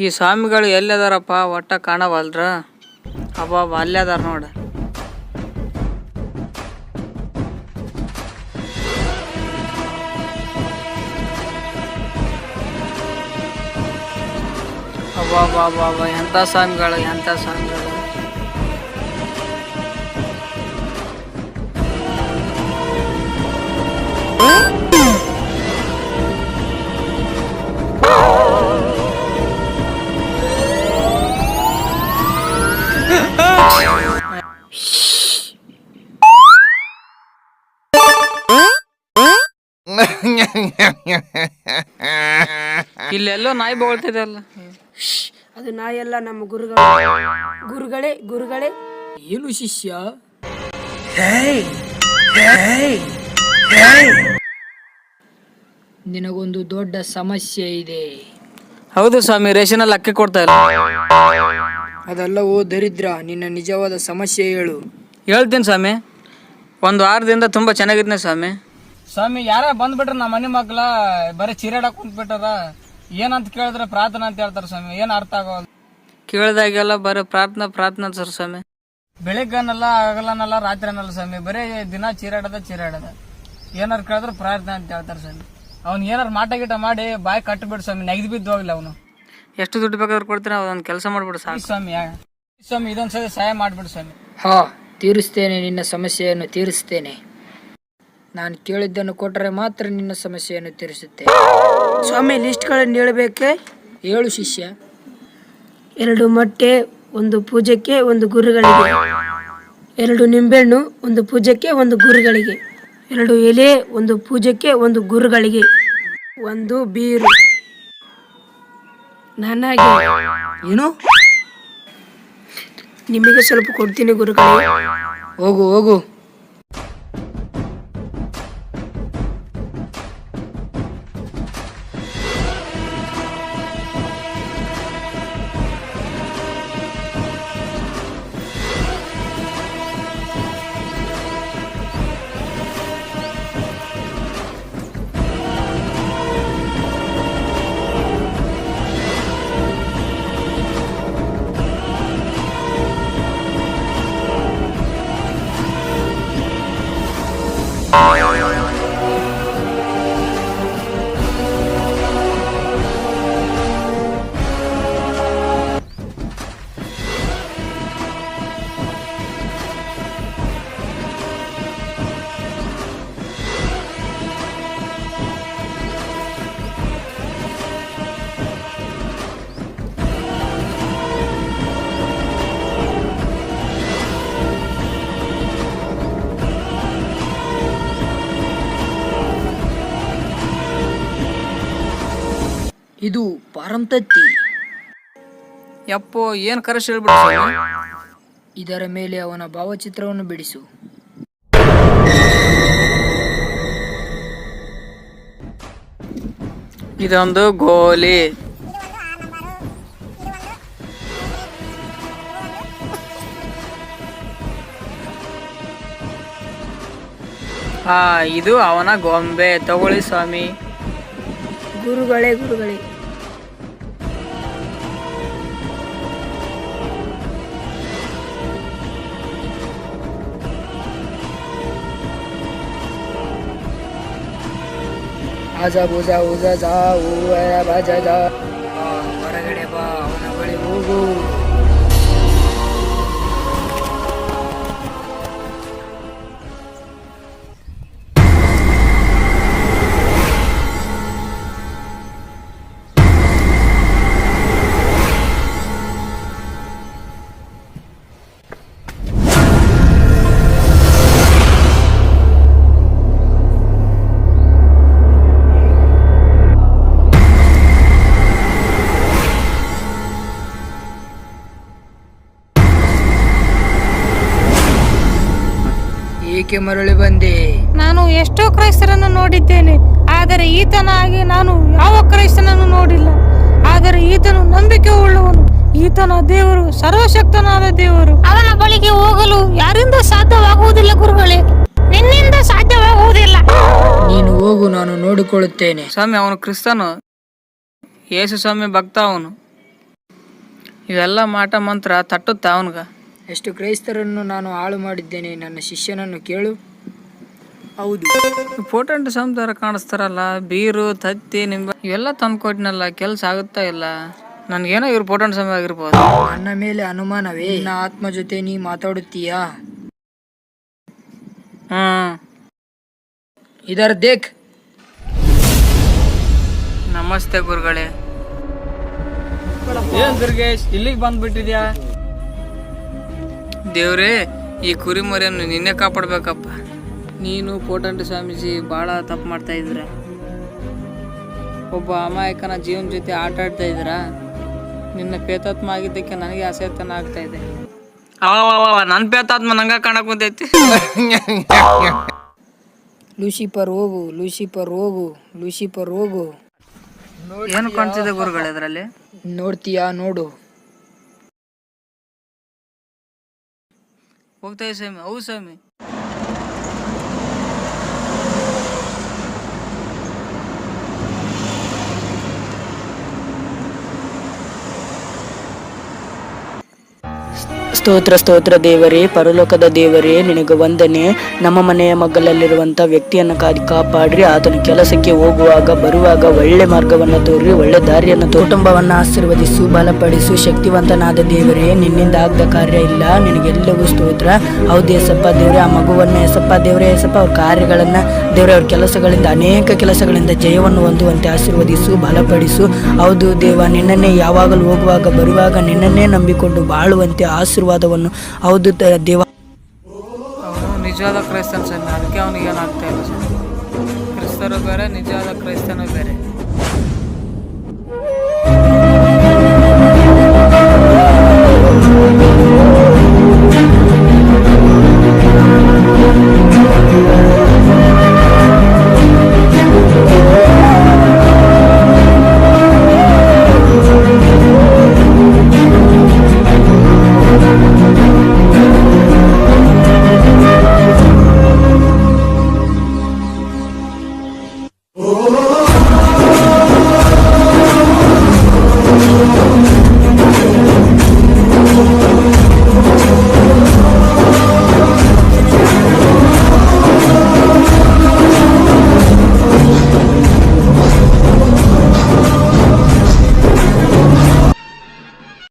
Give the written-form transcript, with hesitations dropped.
ಈ ಸ್ವಾಮಿಗಳು ಎಲ್ಲದಾರಪ್ಪ ಒಟ್ಟ ಕಾಣವಲ್ರ. ಅಬ್ಬಾಬ ಅಲ್ಲೇ ಅದಾರ ನೋಡ. ಅಬ್ಬಾಬಾಬಾಬ ಎಂಥ ಸ್ವಾಮಿಗಳು, ಎಂಥ ಸ್ವಾಮಿಗಳು. ಇಲ್ಲೆಲ್ಲೋ ನಾಯಿ ಬೊಗಳ್ತಿದೆ ಅಲ್ಲ. ಅದು ನಾಯಲ್ಲ, ನಮ್ಮ ಗುರುಗಳೇ. ಏನು ಶಿಷ್ಯ? ನಿನಗೊಂದು ದೊಡ್ಡ ಸಮಸ್ಯೆ ಇದೆ. ಹೌದು ಸ್ವಾಮಿ, ರೇಷನಲ್ಲಿ ಅಕ್ಕಿ ಕೊಡ್ತಾ ಇಲ್ಲ. ಅದೆಲ್ಲವೋ ದರಿದ್ರ, ನಿನ್ನ ನಿಜವಾದ ಸಮಸ್ಯೆ ಹೇಳು. ಹೇಳ್ತೀನಿ ಸ್ವಾಮಿ. ಒಂದು ವಾರದಿಂದ ತುಂಬ ಚೆನ್ನಾಗಿದ್ನೆ ಸ್ವಾಮಿ. ಸ್ವಾಮಿ ಯಾರ ಬಂದ್ಬಿಟ್ರೆ ನಮ್ಮ ಮನೆ ಮಕ್ಕಳ ಬರೀ ಚೀರಾಡಕ್ ಕುಂತ್ಬಿಟ್ಟಾರ. ಏನಂತ ಕೇಳಿದ್ರೆ ಪ್ರಾರ್ಥನಾ ಅಂತ ಹೇಳ್ತಾರೆ ಸ್ವಾಮಿ. ಏನು ಅರ್ಥ ಆಗೋಲ್ಲ. ಕೇಳಿದಾಗೆಲ್ಲ ಬರೀ ಪ್ರಾರ್ಥನಾ ಸರ್ ಸ್ವಾಮಿ. ಬೆಳಿಗ್ಗೆನಲ್ಲ, ಹಗಲನಲ್ಲ, ರಾತ್ರಿನಲ್ಲ ಸ್ವಾಮಿ. ಬರೀ ದಿನ ಚೀರಾಡದ. ಏನಾರು ಕೇಳಿದ್ರೆ ಪ್ರಾರ್ಥನೆ ಅಂತ ಹೇಳ್ತಾರೆ ಸ್ವಾಮಿ. ಅವ್ನು ಏನಾರು ಮಾಟ ಗೀಟ ಮಾಡಿ ಬಾಯಿ ಕಟ್ಟಿಬಿಡು ಸ್ವಾಮಿ, ನೆಗೆದು ಬಿದ್ದು ಹೋಗ್ಲಿ ಅವನು. ಎಷ್ಟು ದುಡ್ಡು ಬೇಕಾದ್ರೂ ಕೊಡ್ತೀನಿ, ಅದೊಂದು ಕೆಲಸ ಮಾಡ್ಬಿಡು ಸಾಕು ಸ್ವಾಮಿ. ಸ್ವಾಮಿ ಇದೊಂದ್ಸರಿ ಸಹಾಯ ಮಾಡ್ಬಿಡು ಸ್ವಾಮಿ. ಹಾ, ತೀರಿಸ್ತೇನೆ. ನಿನ್ನ ಸಮಸ್ಯೆಯನ್ನು ತೀರಿಸ್ತೇನೆ. ನಾನು ಕೇಳಿದ್ದನ್ನು ಕೊಟ್ಟರೆ ಮಾತ್ರ ನಿನ್ನ ಸಮಸ್ಯೆಯನ್ನು ತೀರಿಸುತ್ತೇನೆ. ಸ್ವಾಮಿ ಲಿಸ್ಟ್ಗಳನ್ನು ಹೇಳಬೇಕೆ? ಹೇಳು ಶಿಷ್ಯ. 2 ಮೊಟ್ಟೆ, 1 ಪೂಜೆಗೆ, 1 ಗುರುಗಳಿಗೆ. 2 ನಿಂಬೆಹಣ್ಣು, 1 ಪೂಜೆಗೆ, 1 ಗುರುಗಳಿಗೆ. 2 ಎಲೆ, 1 ಪೂಜೆಗೆ, 1 ಗುರುಗಳಿಗೆ. 1 ಬೀರು ನನಗೆ. ಏನು? ನಿಮಗೆ ಸ್ವಲ್ಪ ಕೊಡ್ತೀನಿ ಗುರುಗಳೇ. ಹೋಗು. ಇದು ಪಾರಂತತ್ತಿ. ಯಪ್ಪೋ, ಏನು ಕರೆಸ್ ಹೇಳ್ಬಿಡು ಸ್ವಾಮಿ. ಇದರ ಮೇಲೆ ಅವನ ಭಾವಚಿತ್ರವನ್ನು ಬಿಡಿಸು. ಇದೊಂದು ಗೋಲಿ. ಇದು ಅವನ ಗೊಂಬೆ. ತಗೊಳ್ಳಿ ಸ್ವಾಮಿ. ಗುರುಗಳೇ. ಆಜಾ ಬೂಜಾ ಉಜಾ ಜಾ ಬಾಜಾ ಜಾ. ಹೊರಗಡೆ ಬಾ, ಅವನ ಬಳಿ ಹೋಗು. ಏಕೆ ಮರಳಿ ಬಂದೆ? ನಾನು ಎಷ್ಟೋ ಕ್ರೈಸ್ತರನ್ನು ನೋಡಿದ್ದೇನೆ, ಆದರೆ ಈತನಾಗಿ ನಾನು ಯಾವ ಕ್ರೈಸ್ತನನ್ನು ನೋಡಿಲ್ಲ. ಆದರೆ ಈತನು ನಂಬಿಕೆ ಉಳ್ಳವನು. ಈತನ ದೇವರು ಸರ್ವಶಕ್ತನಾದ ದೇವರು. ಅವನ ಬಳಿಗೆ ಹೋಗಲು ಯಾರಿಂದ ಸಾಧ್ಯವಾಗುವುದಿಲ್ಲ ಗುರುಗಳೇ. ನಿನ್ನಿಂದ ಸಾಧ್ಯವಾಗುವುದಿಲ್ಲ. ನೀನು ಹೋಗು, ನಾನು ನೋಡಿಕೊಳ್ಳುತ್ತೇನೆ. ಸ್ವಾಮಿ ಅವನು ಕ್ರಿಸ್ತನು, ಯೇಸು ಸ್ವಾಮಿ ಭಕ್ತ ಅವನು. ಇವೆಲ್ಲ ಮಾಟ ಮಂತ್ರ ತಟ್ಟುತ್ತಾ ಅವನ್ಗ? ಎಷ್ಟು ಕ್ರೈಸ್ತರನ್ನು ನಾನು ಹಾಳು ಮಾಡಿದ್ದೇನೆ, ನನ್ನ ಶಿಷ್ಯನನ್ನು ಕೇಳು. ಹೌದು, ಪೋಟೆಂಟ್ ಸಂಸಾರ ಕಾಣಿಸ್ತಾರಲ್ಲ, ಬೀರು ತತ್ತಿ ನಿಂಬೆ ಇವೆಲ್ಲ ತಂದು ಕೊಟ್ಟಿನಲ್ಲ, ಕೆಲಸ ಆಗುತ್ತಾ ಇಲ್ಲ. ನನ್ಗೇನೋ ಇವ್ರು ಪೋಟೆಂಟ್ ಸಮಯ ಆಗಿರ್ಬೋದು. ನನ್ನ ಮೇಲೆ ಅನುಮಾನವೇ? ನನ್ನ ಆತ್ಮ ಜೊತೆ ನೀ ಮಾತಾಡುತ್ತೀಯಾ? ಇದರ ದೇಖ್. ನಮಸ್ತೆ ಗುರುಗಳೇ. ಏನ್ ದುರ್ಗೇಶ್, ಇಲ್ಲಿಗೆ ಬಂದ್ಬಿಟ್ಟಿದ್ಯಾ? ದೇವ್ರೇ, ಈ ಕುರಿಮರಿಯನ್ನು ನಿನ್ನೆ ಕಾಪಾಡ್ಬೇಕಪ್ಪ. ನೀನು ಪೋಟಂಟ ಸ್ವಾಮೀಜಿ ಭಾಳ ತಪ್ಪು ಮಾಡ್ತಾ ಇದ್ದೀರ. ಒಬ್ಬ ಅಮಾಯಕನ ಜೀವನ ಜೊತೆ ಆಟ ಆಡ್ತಾ ಇದ್ದೀರ. ನಿನ್ನ ಪೇತಾತ್ಮ ಆಗಿದ್ದಕ್ಕೆ ನನಗೆ ಅಸಹ್ಯತನ ಆಗ್ತಾ ಇದೆ. ನನ್ನ ಪೇತಾತ್ಮ ನಂಗ ಕಾಣಕ್ ಬಂದೈತಿ. ಲೂಸಿಫರ್ ಹೋಗು, ಲೂಸಿಫರ್ ಹೋಗು, ಲೂಸಿಫರ್ ಹೋಗು. ಏನು ಕಾಣ್ತಿದೆ ಗುರುಗಳೇ ಅದರಲ್ಲಿ? ನೋಡ್ತೀಯಾ? ನೋಡು. ಹೋಗ್ತಾ ಸ್ವಾಮಿ. ಹೌದು ಸ್ವಾಮಿ. ಸ್ತೋತ್ರ ಸ್ತೋತ್ರ ದೇವರೇ, ಪರಲೋಕದ ದೇವರೇ, ನಿನಗೆ ವಂದನೆ. ನಮ್ಮ ಮನೆಯ ಮಗ್ಗಲಲ್ಲಿರುವಂಥ ವ್ಯಕ್ತಿಯನ್ನು ಕಾಪಾಡ್ರಿ. ಆತನ ಕೆಲಸಕ್ಕೆ ಹೋಗುವಾಗ ಬರುವಾಗ ಒಳ್ಳೆ ಮಾರ್ಗವನ್ನು ತೋರಿ, ಒಳ್ಳೆ ದಾರಿಯನ್ನು ಕುಟುಂಬವನ್ನು ಆಶೀರ್ವದಿಸು, ಬಲಪಡಿಸು. ಶಕ್ತಿವಂತನಾದ ದೇವರೇ, ನಿನ್ನಿಂದ ಆಗದ ಕಾರ್ಯ ಇಲ್ಲ. ನಿನಗೆಲ್ಲವೂ ಸ್ತೋತ್ರ. ಹೌದು ಏಸಪ್ಪ ದೇವರೇ, ಆ ಮಗುವನ್ನು ಏಸಪ್ಪ ದೇವರೇ, ಏಸಪ್ಪ ಅವ್ರ ಕಾರ್ಯಗಳನ್ನು ದೇವರೇ, ಅವ್ರ ಕೆಲಸಗಳಿಂದ ಅನೇಕ ಕೆಲಸಗಳಿಂದ ಜಯವನ್ನು ಹೊಂದುವಂತೆ ಆಶೀರ್ವದಿಸು, ಬಲಪಡಿಸು. ಹೌದು ದೇವ, ನಿನ್ನನ್ನೇ ಯಾವಾಗಲೂ ಹೋಗುವಾಗ ಬರುವಾಗ ನಿನ್ನನ್ನೇ ನಂಬಿಕೊಂಡು ಬಾಳುವಂತೆ ಆಶೀರ್ವಾದವನ್ನು. ಹೌದು ದೇವ, ಅವನು ನಿಜವಾದ ಕ್ರೈಸ್ತನ ಸ್ವಾಮಿ, ಅದಕ್ಕೆ ಅವನಿಗೆ ಏನಾಗ್ತಾ ಇಲ್ಲ ಸ್ವಾಮಿ. ಕ್ರಿಸ್ತರು ಬೇರೆ, ನಿಜವಾದ ಕ್ರೈಸ್ತನು ಬೇರೆ.